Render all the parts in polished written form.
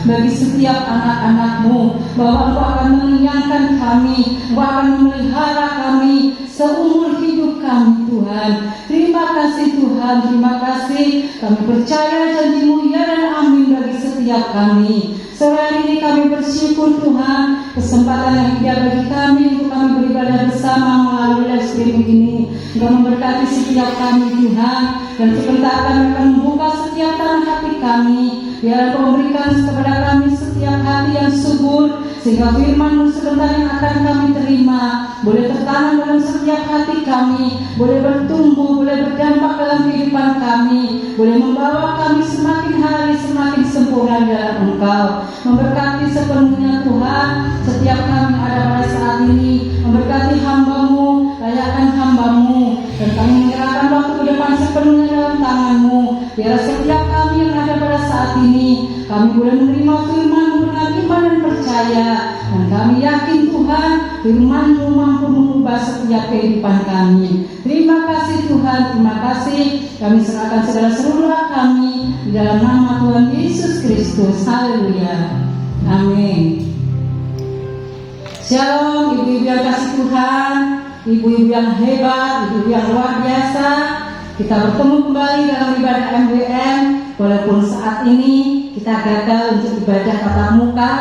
bagi setiap anak-anak-Mu, bahwa Engkau akan mengenyangkan kami, Engkau akan memelihara kami seumur hidup kami Tuhan. Terima kasih Tuhan, terima kasih. Kami percaya janji-Mu ya dan amin bagi setiap kami. Sore ini kami bersyukur Tuhan, kesempatan yang Dia bagi kami untuk kami beribadah bersama melalui live streaming ini. Engkau memberkati setiap kami Tuhan, dan sebentar kami akan membuka setiap tanah hati kami. Biar Engkau memberikan kepada kami setiap hati yang subur, sehingga firman-Mu sebentar yang akan kami terima boleh tertanam dalam setiap hati kami, boleh bertumbuh, boleh berdampak dalam kehidupan kami, boleh membawa kami semakin hari semakin sempurna dalam Engkau. Memberkati sepenuhnya Tuhan setiap kami ada pada saat ini. Memberkati hamba-Mu, layakkan hamba-Mu, dan kami menyerahkan waktu ke depan sepenuhnya dalam tangan-Mu. Biar setiap kami yang ada pada saat ini, kami boleh menerima firman-Mu dengan iman dan percaya. Dan kami yakin Tuhan, firman-Mu mampu mengubah setiap kehidupan kami. Terima kasih Tuhan, terima kasih. Kami serahkan segala seluruh kami di dalam nama Tuhan Yesus Kristus. Haleluya. Amin. Shalom ibu-ibu yang kasih Tuhan, ibu-ibu yang hebat, ibu-ibu yang luar biasa. Kita bertemu kembali dalam ibadah MWM. Walaupun saat ini kita gagal untuk ibadah tatap muka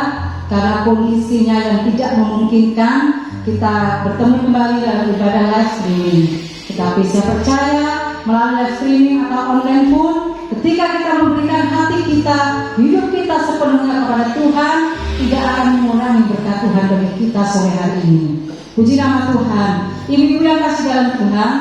karena kondisinya yang tidak memungkinkan, kita bertemu kembali dalam ibadah live streaming. Tetapi saya percaya melalui live streaming atau online pun, ketika kita memberikan hati kita, hidup kita sepenuhnya kepada Tuhan, tidak akan mengurangi berkat Tuhan bagi kita sore hari ini. Puji nama Tuhan. Ibu-ibu yang kasih dalam Tuhan,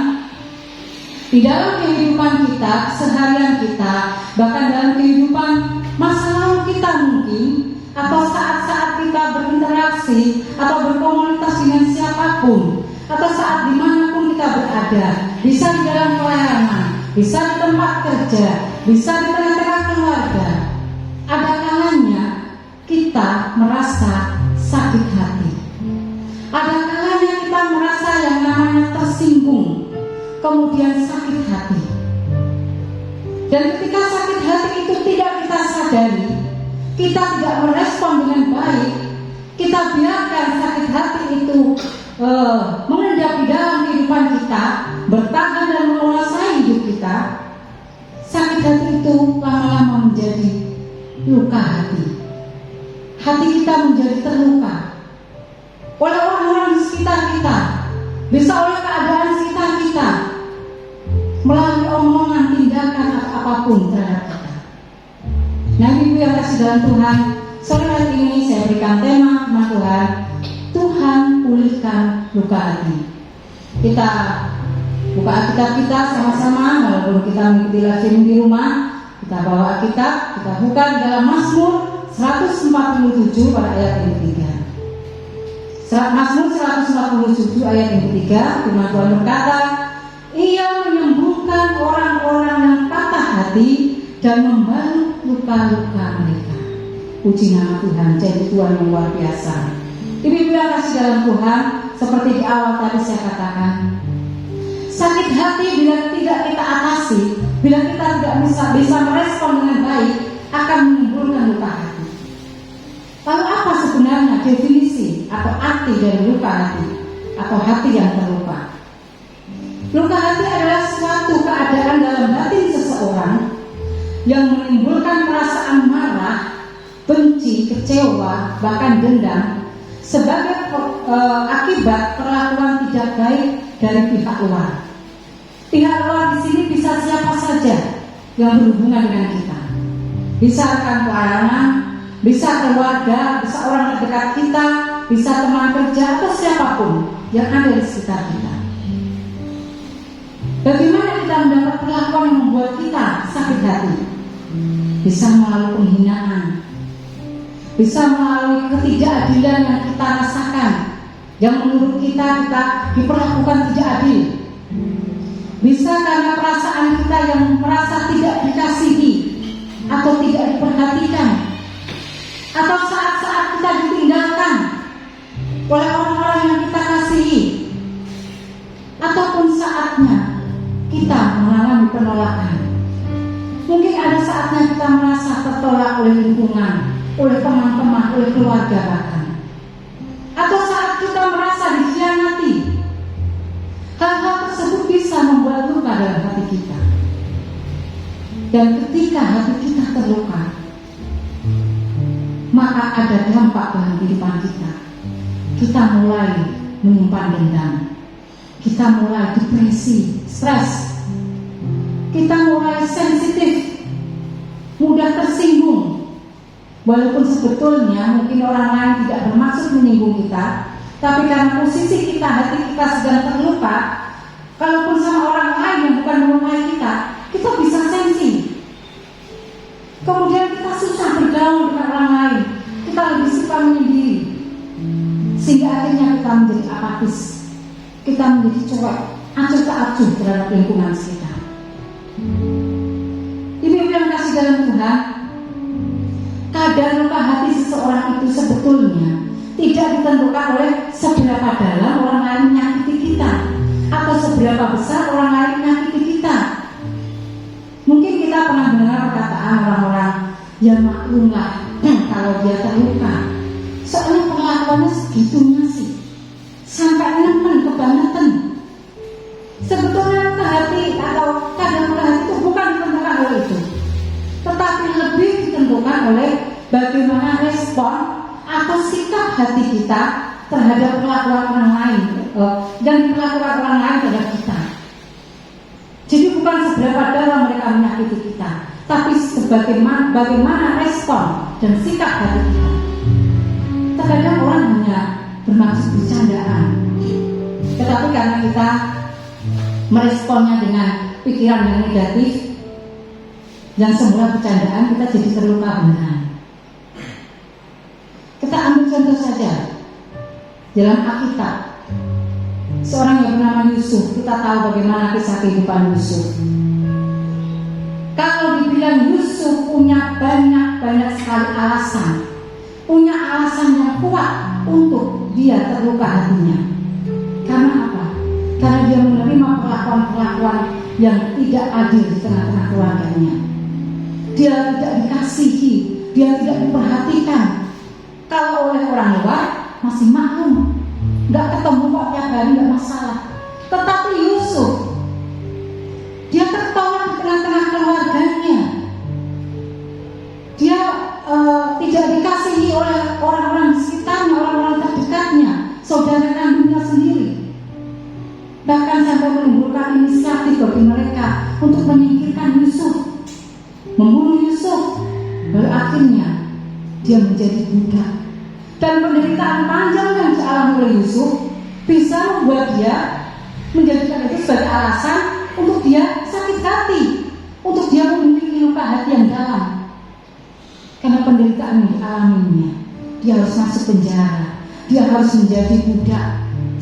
di dalam kehidupan kita, seharian kita, bahkan dalam kehidupan masa lalu kita mungkin, atau saat-saat kita berinteraksi atau berkomunikasi dengan siapapun, atau saat dimanapun kita berada, bisa di dalam pelayanan, bisa di tempat kerja, bisa di tengah-tengah keluarga, ada kalanya kita merasa sakit hati. Ada kalanya kita merasa yang namanya tersinggung, kemudian sakit hati. Dan ketika sakit hati itu tidak kita sadari, kita tidak merespon dengan baik, kita biarkan sakit hati itu mengendap di dalam kehidupan kita, bertahan dan menguasai hidup kita. Sakit hati itu lama-lama menjadi luka hati. Hati kita menjadi terluka oleh orang-orang di sekitar kita, bisa oleh keadaan sekitar kita, melalui omongan, tindakan, atau apapun terhadap kita. Nah, ibu yang kasih dalam Tuhan, sore hari ini saya berikan tema firman Tuhan, Tuhan pulihkan luka hati. Kita buka Alkitab kita sama-sama, walaupun kita mengikuti live streaming di rumah, kita bawa Alkitab, kita buka di dalam Mazmur 147 pada ayat yang ketiga. Mazmur 147 ayat yang ketiga, firman Tuhan berkata, Ia menyembuhkan orang-orang yang patah hati dan membalut luka-luka mereka. Puji nama Tuhan, jadi Tuhan yang luar biasa. Ibu-ibu yang kasih dalam Tuhan, seperti di awal tadi saya katakan, sakit hati bila tidak kita atasi, bila kita tidak bisa merespon dengan baik, akan menimbulkan luka hati. Lalu apa sebenarnya definisi atau arti dari luka hati atau hati yang terluka? Luka hati adalah suatu keadaan dalam hati seseorang yang menimbulkan perasaan marah, benci, kecewa, bahkan dendam sebagai akibat perlakuan tidak baik dari pihak luar. Pihak luar di sini bisa siapa saja yang berhubungan dengan kita. Bisa rekan pelayanan, bisa keluarga, bisa orang terdekat kita, bisa teman kerja atau siapapun yang ada di sekitar kita. Bagaimana kita mendapat perlakuan yang membuat kita sakit hati? Bisa melalui penghinaan, bisa melalui ketidakadilan yang kita rasakan, yang menurut kita diperlakukan tidak adil. Bisa karena perasaan kita yang merasa tidak dikasihi atau tidak diperhatikan, atau saat-saat kita ditinggalkan oleh orang-orang yang kita kasihi, ataupun saatnya kita mengalami penolakan. Mungkin ada saatnya kita merasa tertolak oleh lingkungan, oleh teman-teman, oleh keluarga bahkan. Atau saat kita merasa dikhianati, hal-hal tersebut bisa membuat luka dalam hati kita. Dan ketika hati kita terluka, maka ada dampak dalam kehidupan kita. Kita mulai menyimpan dendam, kita mulai depresi, stres, kita mulai sensitif, mudah tersinggung. Walaupun sebetulnya mungkin orang lain tidak bermaksud menyinggung kita, tapi karena posisi kita, hati kita sedang terluka, kalaupun sama orang lain yang bukan melukai kita, kita bisa sensi. Kemudian kita susah bergaul dengan orang lain, kita lebih suka menyendiri, sehingga akhirnya kita menjadi apatis, kita menjadi cuek, acuh tak acuh terhadap lingkungan sekitar. Ibu yang kasih dalam Tuhan, kadar luka hati seseorang itu sebetulnya tidak ditentukan oleh seberapa dalam orang lain menyakiti kita atau seberapa besar orang lain menyakiti kita. Mungkin kita pernah mendengar perkataan orang-orang, ya maklumlah kalau dia terluka, soalnya perlakuannya segitunya sih, sampai nemen kebangetan. Sebetulnya luka hati atau kadar luka hati itu bukan ditentukan oleh itu, tetapi lebih ditentukan oleh bagaimana respon atau sikap hati kita terhadap perlakuan orang lain dan perlakuan orang lain terhadap kita. Jadi bukan seberapa dalam mereka menyakiti kita, tapi bagaimana respon dan sikap hati kita. Terkadang orang hanya bermaksud bercandaan, tetapi karena kita meresponnya dengan pikiran yang negatif dan semula bercandaan, kita jadi terluka beneran. Kita ambil contoh saja dalam Alkitab, seorang yang bernama Yusuf. Kita tahu bagaimana kisah kehidupan Yusuf. Kalau dibilang Yusuf punya banyak sekali alasan, punya alasan yang kuat untuk dia terluka hatinya. Karena apa? Karena dia menerima perlakuan-perlakuan yang tidak adil di tengah-tengah keluarganya. Dia tidak dikasihi, dia tidak diperhatikan. Kalau oleh orang luar masih maklum, nggak ketemu kok tiap hari, nggak masalah. Tetapi Yusuf, dia tertolak di tengah-tengah keluarganya. Dia tidak dikasihi oleh orang-orang di sekitarnya, orang-orang terdekatnya, saudara kandungnya sendiri. Bahkan sampai menimbulkan inisiatif bagi mereka untuk menyingkirkan Yusuf, membunuh Yusuf. Lalu akhirnya dia menjadi budak. Dan penderitaan panjang yang dialami oleh Yusuf bisa membuat dia menjadikan itu sebagai alasan untuk dia sakit hati, untuk dia memiliki luka hati yang dalam. Karena penderitaan yang dialaminya, dia harus masuk penjara, dia harus menjadi budak,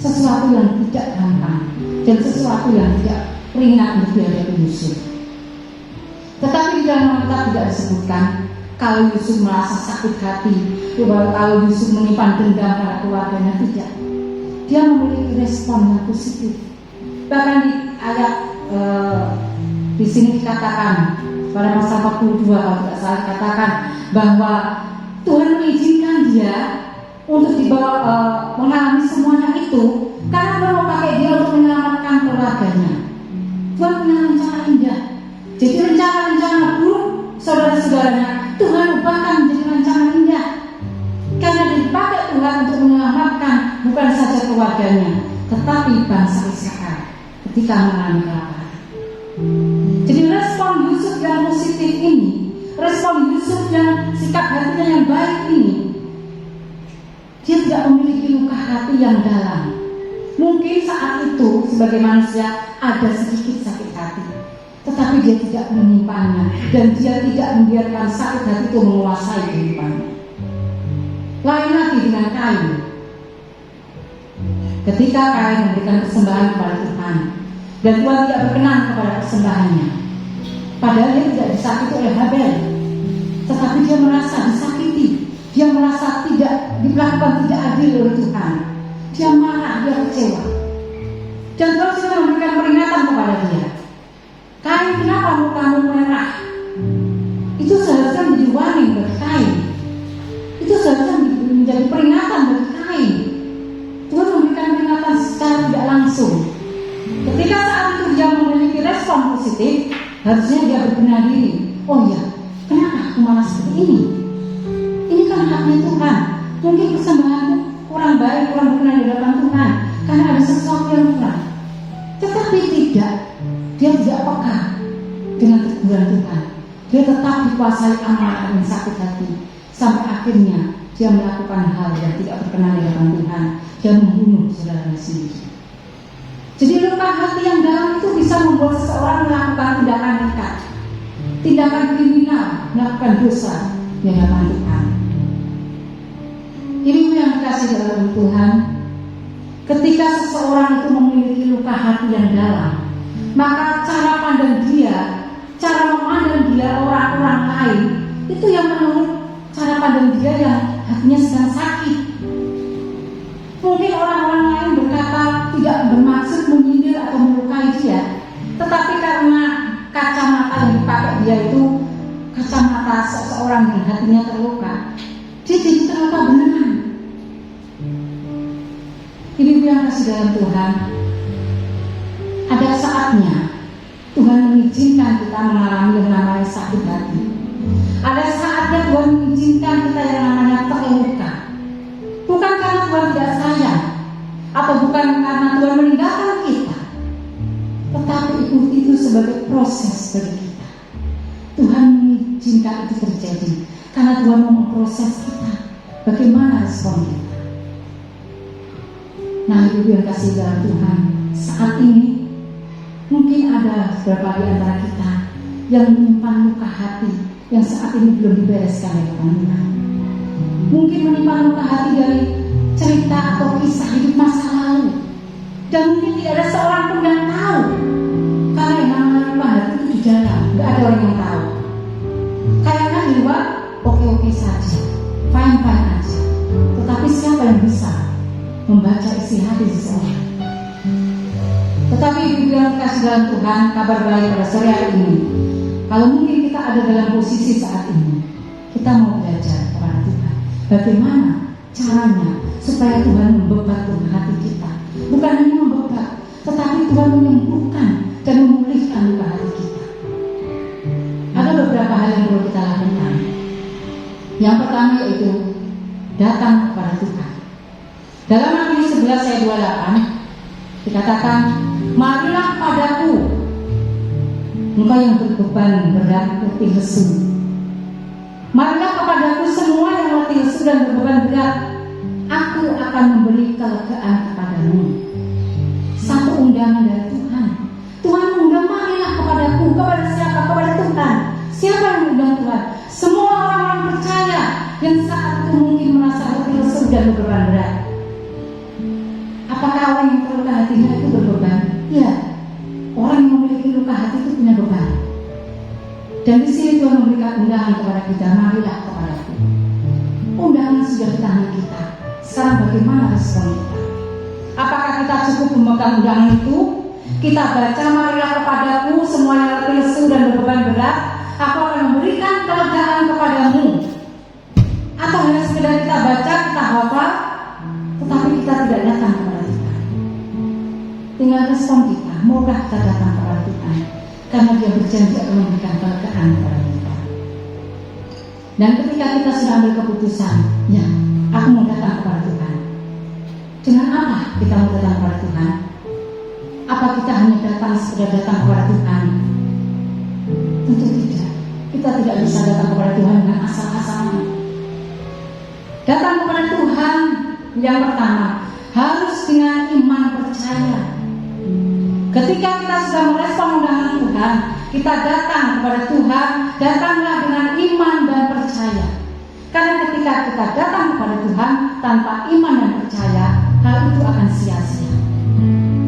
sesuatu yang tidak gampang dan sesuatu yang tidak ringan untuk dihadapi Yusuf. Tetapi di dalam Alkitab tidak disebutkan kalau Yusuf merasa sakit hati, kalau Yusuf menyimpan dendam pada keluarganya, tidak. Dia memiliki respon yang positif. Bahkan di ayat di sini dikatakan pada pasal 42 kalau tidak salah dikatakan bahwa Tuhan mengizinkan dia untuk dibawa mengalami semuanya itu karena Tuhan mau pakai dia untuk menyelamatkan keluarganya. Tuhan punya rencana indah. Jadi rencana-rencana buruk saudara-saudaranya Tuhan ubahkan menjadi rencana indah. Karena dipakai Tuhan untuk menyelamatkan bukan saja keluarganya, tetapi bangsa Israel ketika mengalami kelaparan. Jadi respon Yusuf yang positif ini, respon Yusuf yang sikap hatinya yang baik ini, dia tidak memiliki luka hati yang dalam. Mungkin saat itu sebagai manusia ada sedikit sakit hati, tetapi dia tidak menyimpannya dan dia tidak membiarkan sakit hati itu menguasai kehidupannya. Lain lagi dengan Kain. Ketika Kain memberikan persembahan kepada Tuhan dan Tuhan tidak berkenan kepada persembahannya, padahal dia tidak disakiti oleh Habel, tetapi dia merasa disakiti, dia merasa tidak diperlakukan tidak adil oleh Tuhan. Dia marah, dia kecewa, dan Tuhan sudah memberikan peringatan kepada dia. Kain, kenapa mukamu merah? Itu seharusnya menjadi warning bagi Kain. menjadi peringatan bagi Kain. Tuhan memberikan peringatan secara tidak langsung. Ketika saat itu dia memiliki respon positif, harusnya dia berbenah diri. Oh ya, kenapa aku malah seperti ini? Ini kan haknya Tuhan. Mungkin persembahan kurang baik, kurang berkenan di hadapan Tuhan, karena ada sesuatu yang kurang. Tetapi tidak, dia tidak peka dengan teguran Tuhan. Dia tetap dikuasai amarah dan sakit hati, sampai akhirnya dia melakukan hal yang tidak berkenan di hadapan Tuhan. Dia membunuh saudaranya sendiri. Jadi luka hati yang dalam itu bisa membuat seseorang melakukan tindakan nekat, tindakan kriminal, melakukan dosa di hadapan Tuhan. Ini yang dikasih dalam Tuhan. Ketika seseorang itu memiliki luka hati yang dalam, maka cara pandang dia, cara memandang dia orang-orang lain, itu yang menurut cara pandang dia yang hatinya sedang sakit. Mungkin orang-orang lain berkata tidak bermaksud menyindir atau melukai dia, tetapi karena kacamata yang dipakai dia itu kacamata seseorang yang hatinya terluka, dia jadi terluka beneran. Ini yang kasih dalam Tuhan. Ada saatnya Tuhan mengizinkan kita mengalami yang namanya sakit hati. Ada saatnya Tuhan mengizinkan kita yang namanya terluka. Bukan karena Tuhan tidak sayang, atau bukan karena Tuhan meninggalkan kita, tetapi itu sebagai proses bagi kita. Tuhan mengizinkan itu terjadi karena Tuhan mau memproses kita. Bagaimana respon kita? Nah, ibu yang kasih dalam Tuhan, saat ini mungkin ada beberapa di antara kita yang menyimpan luka hati yang saat ini belum dibereskan oleh Tuhan. Mungkin menyimpan luka hati dari cerita atau kisah hidup masa lalu, dan mungkin tidak ada seorang pun yang tahu, karena yang namanya luka hati itu di dalam, tidak ada orang yang tahu. Kayaknya di luar oke-oke saja, fine-fine aja, tetapi siapa yang bisa membaca isi hati seseorang? Tetapi ibu yang kasih dalam Tuhan, kabar baik pada sore hari ini, kalau mungkin kita ada dalam posisi saat ini, kita mau belajar kepada Tuhan bagaimana caranya supaya Tuhan membebat hati kita. Bukan hanya membebat, tetapi Tuhan menyembuhkan dan memulihkan luka hati kita. Ada beberapa hal yang perlu kita lakukan. Yang pertama yaitu datang kepada Tuhan. Dalam Matius 11 ayat 28 dikatakan, marilah padaku engkau yang berbeban berat letih lesu. Marilah kepadaku semua yang letih lesu dan berbeban berat, aku akan memberi kelegaan kepadamu. Satu undangan dari Tuhan. Tuhan mengundang, marilah kepadaku. Kepada siapa? Kepada Tuhan. Siapa yang mengundang Tuhan? Semua orang-orang percaya yang saat itu mungkin merasa letih lesu dan berbeban berat. Apakah orang yang terluka hatinya itu berbeban? Ya, orang yang memiliki luka hati itu punya beban. Dan di sini Tuhan memberikan undangan kepada kita, marilah kepadaku. Undangan sudah di tangan kita. Sekarang bagaimana respon kita? Apakah kita cukup memegang undangan itu? Kita baca, marilah kepadaku semua yang letih lesu dan berbeban berat, aku akan memberikan kelegaan kepadamu. Atau hanya sekedar kita baca, kita hafal, tetapi kita tidak datang kepada Tuhan. Tinggal respon kita, maukah kita datang kepada Tuhan? Karena Dia berjanji akan memberikan kelegaan kepada kita. Dan ketika kita sudah ambil keputusan, ya, aku mau datang kepada Tuhan. Dengan apa kita mau datang kepada Tuhan? Apa kita hanya datang sekedar datang kepada Tuhan? Tentu tidak. Kita tidak bisa datang kepada Tuhan dengan asal-asalan. Datang kepada Tuhan yang pertama harus dengan iman percaya. Ketika kita sudah merespon undangan Tuhan, kita datang kepada Tuhan, datanglah dengan iman dan percaya. Karena ketika kita datang kepada Tuhan tanpa iman dan percaya, hal itu akan sia-sia.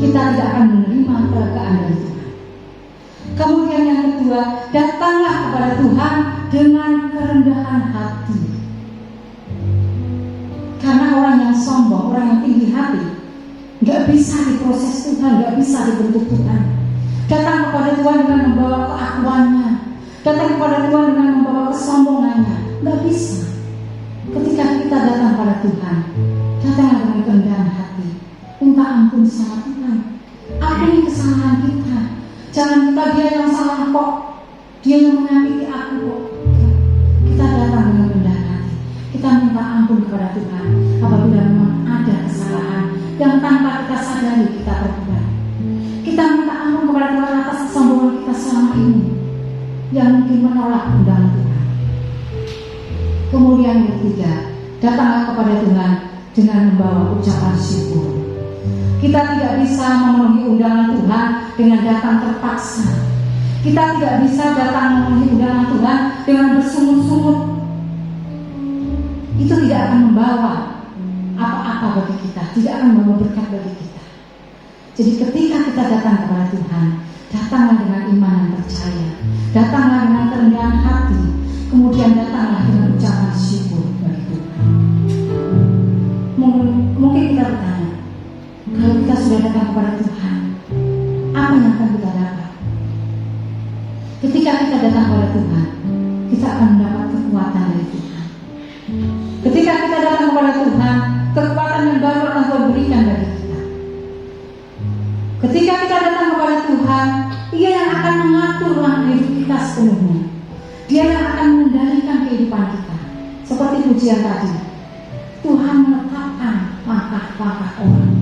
Kita tidak akan menerima kelegaan dari Tuhan. Kemudian yang kedua, datanglah kepada Tuhan dengan kerendahan hati. Karena orang yang sombong, orang yang tinggi hati, gak bisa diproses Tuhan, gak bisa dibentuk Tuhan. Datang kepada Tuhan dengan membawa keakuannya, datang kepada Tuhan dengan membawa kesombongannya, gak bisa. Ketika kita kita datang pada Tuhan, datanglah dengan kerendahan hati, minta ampun sama Tuhan, ampuni kesalahan kita. Jangan kita dia yang salah kok, dia yang menyakiti aku kok. Kita datang dengan kerendahan hati, kita minta ampun kepada Tuhan apabila memang ada kesalahan yang tanpa kita sadari kita perbuat. Kita minta ampun kepada Tuhan atas kesombongan kita selama ini yang mungkin menolak undangan Tuhan. Kemudian yang ketiga, datanglah kepada Tuhan dengan membawa ucapan syukur. Kita tidak bisa memenuhi undangan Tuhan dengan datang terpaksa. Kita tidak bisa datang memenuhi undangan Tuhan dengan bersungut-sungut. Itu tidak akan membawa apa-apa bagi kita, tidak akan membawa berkat bagi kita. Jadi ketika kita datang kepada Tuhan, datanglah dengan iman dan percaya, datanglah dengan kerendahan hati, kemudian datanglah dengan ucapan syukur bagi Tuhan. Mungkin kita bertanya, kalau kita sudah datang kepada Tuhan, apa yang akan kita dapat? Ketika kita datang kepada Tuhan, kita akan mendapat kekuatan dari Tuhan. Ketika kita datang kepada Tuhan, kekuatan yang baru akan Tuhan berikan bagi kita. Ketika kita datang kepada Tuhan, Dia yang akan mengatur langkah hidup kita sepenuhnya. Dia yang akan mengendalikan kehidupan kita. Seperti pujian tadi, Tuhan menetapkan langkah-langkah orang.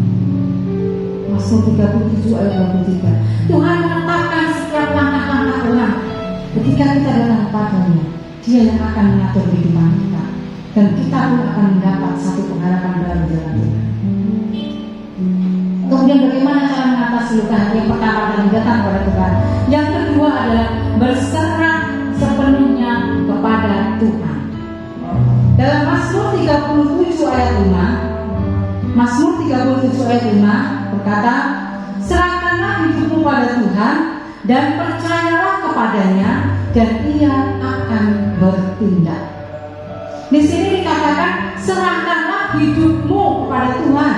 Mazmur 37 ayat 23. Tuhan menetapkan setiap langkah-langkah orang. Ketika kita datang kepadanya, Dia yang akan mengatur kehidupan kita, dan kita pun akan mendapat satu pengharapan dalam jalan Tuhan. Kemudian bagaimana cara mengatasi luka hati? Yang pertama adalah datang kepada Tuhan. Yang kedua adalah berserah sepenuhnya kepada Tuhan. Dalam Mazmur 37 ayat 5, Mazmur 37 ayat 5 berkata, serahkanlah hidupmu pada Tuhan dan percayalah kepadanya, dan Ia akan bertindak. Di sini dikatakan serahkanlah hidupmu kepada Tuhan.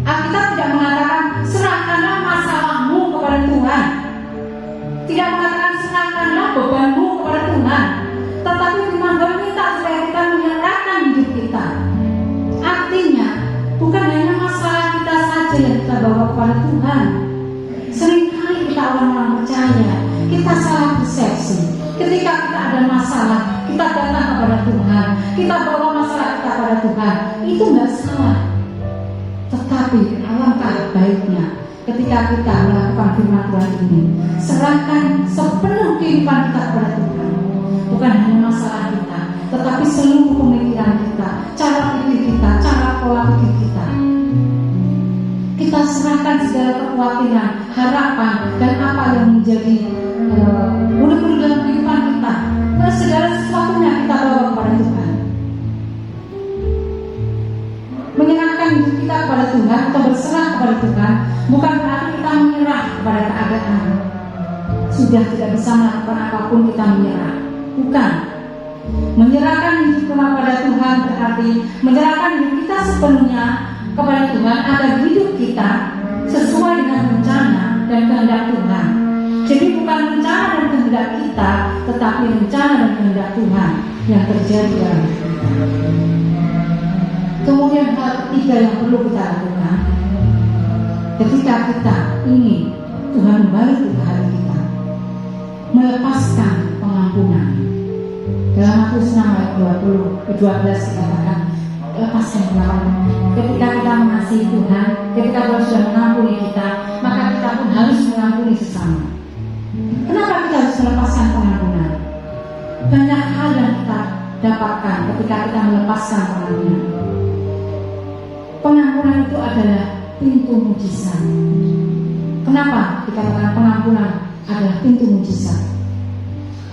Alkitab tidak mengatakan serahkanlah masalahmu kepada Tuhan, tidak mengatakan serahkanlah bebanmu kepada Tuhan, tetapi Firman Tuhan minta supaya kita menyerahkan hidup kita. Artinya bukan hanya masalah kita saja yang kita bawa kepada Tuhan. Seringkali kita orang-orang percaya, kita salah persepsi. Ketika kita ada masalah, kita datang kepada Tuhan, kita bawa masalah kita kepada Tuhan. Itu nggak salah. Tetapi alangkah baiknya ketika kita melakukan firman Tuhan ini, serahkan sepenuh kehidupan kita kepada Tuhan. Bukan hanya masalah kita, tetapi seluruh pemikiran kita, cara pikir kita, cara pola pikir kita. Kita serahkan segala kekhawatiran, harapan, dan apa yang menjadi bunuh-bunuh dalam kehidupan kita, dan segala sesuatunya kita bawa kepada Tuhan. Menyerahkan hidup kita kepada Tuhan atau berserah kepada Tuhan bukan berarti kita menyerah kepada keadaan. Sudah tidak bisa melakukan apapun kita menyerah. Bukan. Menyerahkan hidup kepada Tuhan berarti menyerahkan hidup kita sepenuhnya kepada Tuhan agar hidup kita sesuai dengan rencana dan kehendak Tuhan. Jadi bukan rencana dan kehendak kita, tetapi rencana dan kehendak Tuhan yang terjadi dalam hidup kita. Kemudian hal ketiga yang perlu kita lakukan ketika kita ingin Tuhan balik ke hati kita, melepaskan pengampunan. Dalam Matius 6 ayat 12 dikatakan, lepaskan pengampunan. Ketika kita mengasihi Tuhan, ketika Tuhan sudah mengampuni kita, maka kita pun harus mengampuni sesama. Kenapa kita harus melepaskan pengampunan? Banyak hal yang kita dapatkan ketika kita melepaskan pengampunan. Pengampunan itu adalah pintu mujizat. Kenapa dikatakan pengampunan adalah pintu mujizat?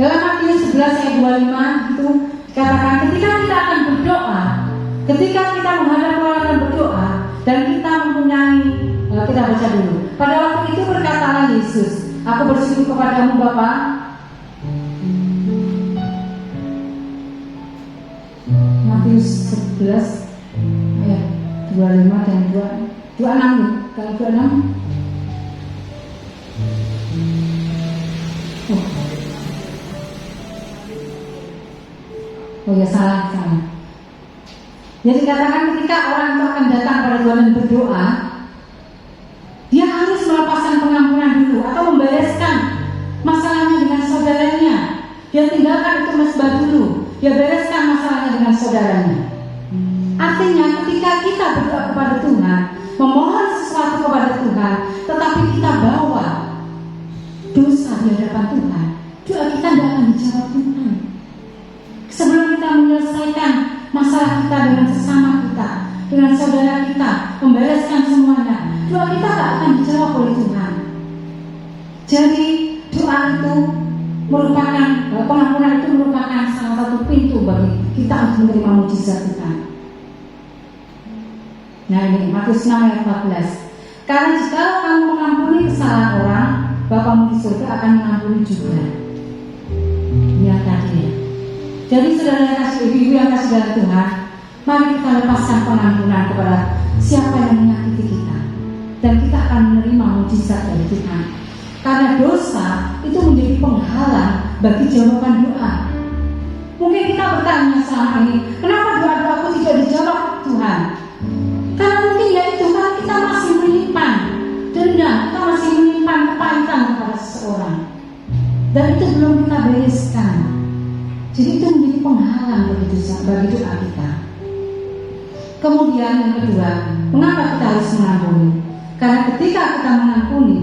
Dalam Matius 11 ayat 25 itu dikatakan ketika kita akan berdoa, ketika kita menghadap Allah dan berdoa, dan kita mempunyai, kita baca dulu. Pada waktu itu berkatalah Yesus, aku bersyukur kepadamu Bapa. Matius 11 ayat 25 dan 26. Kalau 26 oh ya salah. Jadi katakan ketika orang itu akan datang pada Tuhan dan berdoa, dia harus melepaskan pengampunan dulu atau membereskan masalahnya dengan saudaranya. Dia tinggalkan itu mesbah dulu, dia bereskan masalahnya dengan saudaranya. Artinya ketika kita berdoa kepada Tuhan, memohon sesuatu kepada Tuhan, tetapi kita bawa dosa di hadapan Tuhan, doa kita tidak akan dijawab Tuhan. Sebelum kita menyelesaikan masalah kita dengan sesama kita, dengan saudara kita, membereskan semuanya, doa kita tidak akan dijawab oleh Tuhan. Jadi doa itu merupakan, pengampunan itu merupakan salah satu pintu bagi kita untuk menerima mujizat Tuhan. Nah ini Matius 6 ayat 14. Karena jika kamu mengampuni kesalahan orang, Bapamu di surga akan mengampuni juga. Ini yang tadi ya. Jadi saudara yang kasih, ibu yang kasih dalam Tuhan, mari kita lepaskan pengampunan kepada siapa yang menyakiti kita, dan kita akan menerima mujizat dari Tuhan. Karena dosa itu menjadi penghalang bagi jawaban doa. Mungkin kita bertanya selama ini, kenapa doa-doaku tidak dijawab Tuhan? Karena mungkin ya itu kan kita masih menyimpan dendam, kita masih menyimpan kepahitan kepada seseorang, dan itu belum kita bereskan. Jadi itu menjadi penghalang bagi doa kita. Kemudian yang kedua, mengapa kita harus mengampuni? Karena ketika kita mengampuni,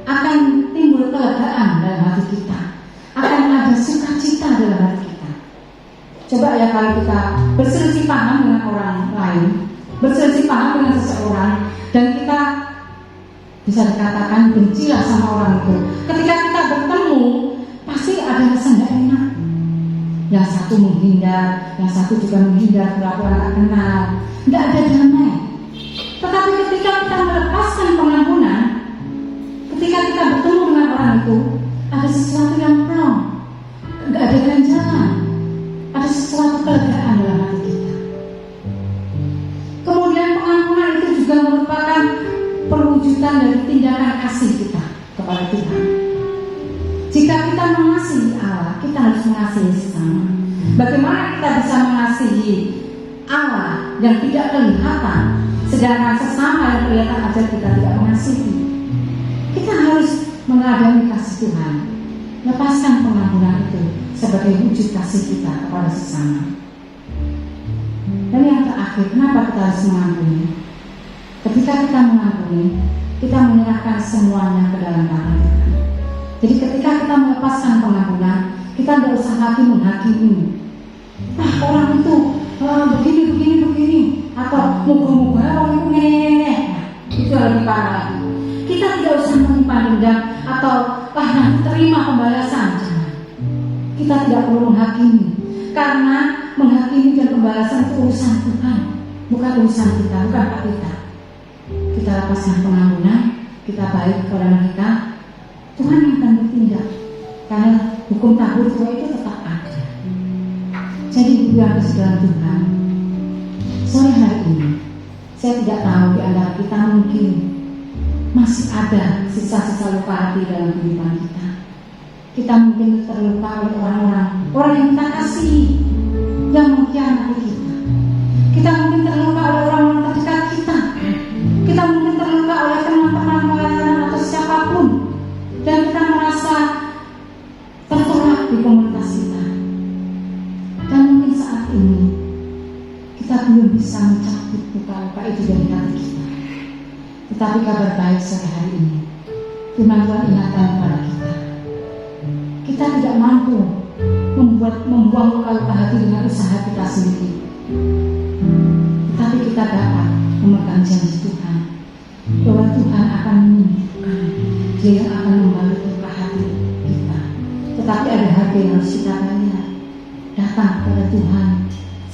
akan timbul kelegaan dalam hati kita, akan ada sukacita dalam hati kita. Coba ya kalau kita berselisih paham dengan orang lain, berselisih paham dengan seseorang, dan kita bisa dikatakan bencilah sama orang itu. Ketika kita bertemu, pasti ada rasa tidak enak. Yang satu menghindar, yang satu juga menghindar, pura-pura tak kenal, tidak ada damai. Tetapi ketika kita melepaskan pengampunan, ketika kita bertemu dengan orang itu, ada sesuatu yang plong, tidak ada ganjalan, ada sesuatu kelegaan dalam hati kita. Kemudian pengampunan itu juga merupakan perwujudan dari tindakan kasih kita kepada Tuhan. Jika kita mengasihi Allah, kita harus mengasihi sesama. Bagaimana kita bisa mengasihi Allah yang tidak kelihatan, sedangkan sesama yang kelihatan aja kita tidak mengasihi? Kita harus meneladani kasih Tuhan, lepaskan pengampunan itu sebagai wujud kasih kita kepada sesama. Dan yang terakhir, kenapa kita harus mengampuni? Ketika kita mengampuni, kita menyerahkan semuanya ke dalam tangan Tuhan. Jadi ketika kita melepaskan pengampunan, kita tidak usah lagi menghakimi. Orang itu begini, atau moga-moga orang itu ngene-ngene. Itu lebih parah. Kita tidak usah menyimpan dendam atau nanti terima pembalasan. Kita tidak perlu menghakimi, karena menghakimi dan pembalasan itu urusan Tuhan, bukan urusan kita, bukan hak kita. Kita lepaskan pengampunan, kita baik kepada mereka, Tuhan yang akan bertindak, karena hukum tabur itu tetap ada. Jadi ibu yang kasih dalam Tuhan, sore hari ini saya tidak tahu di antara kita mungkin masih ada sisa-sisa luka hati dalam kehidupan kita. Kita mungkin terluka oleh orang yang kita kasihi, yang mengkhianati kita. Kita mungkin terluka oleh orang-orang terdekat kita. Kita mungkin terluka oleh teman-teman pelayanan atau siapapun, dan kita merasa tertolak di komunitas kita. Dan mungkin saat ini kita belum bisa mencabut luka-luka itu dari hati kita. Tetapi kabar baik sore hari ini, firman Tuhan ingatkan kepada kita, kita tidak mampu membuang luka-luka hati dengan usaha kita sendiri. Tetapi kita dapat memegang janji Tuhan bahwa Tuhan akan menyembuhkan, Dia yang akan membalut luka hati kita. Tetapi ada harga yang harus kita bayar. Datang kepada Tuhan,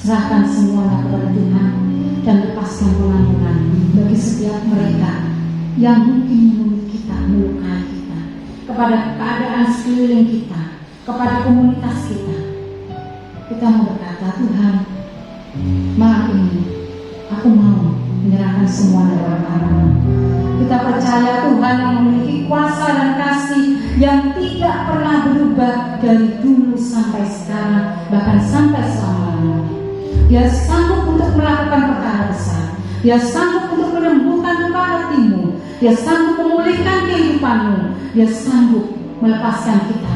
serahkan semuanya kepada Tuhan, dan lepaskan pengampunan bagi setiap mereka yang mungkin menuntut kita, melukai kita, kepada keadaan sekeliling kita, kepada komunitas kita. Kita mau berkata, Tuhan, malam ini aku mau menyerahkan semua dalam tangan-Mu. Kita percaya Tuhan yang memiliki kuasa dan kasih yang tidak pernah berubah dari dulu sampai sekarang, bahkan sampai selama-lamanya. Dia sanggup untuk melakukan perkara besar. Dia sanggup untuk menyembuhkan luka hatimu. Dia sanggup memulihkan kehidupanmu. Dia sanggup melepaskan kita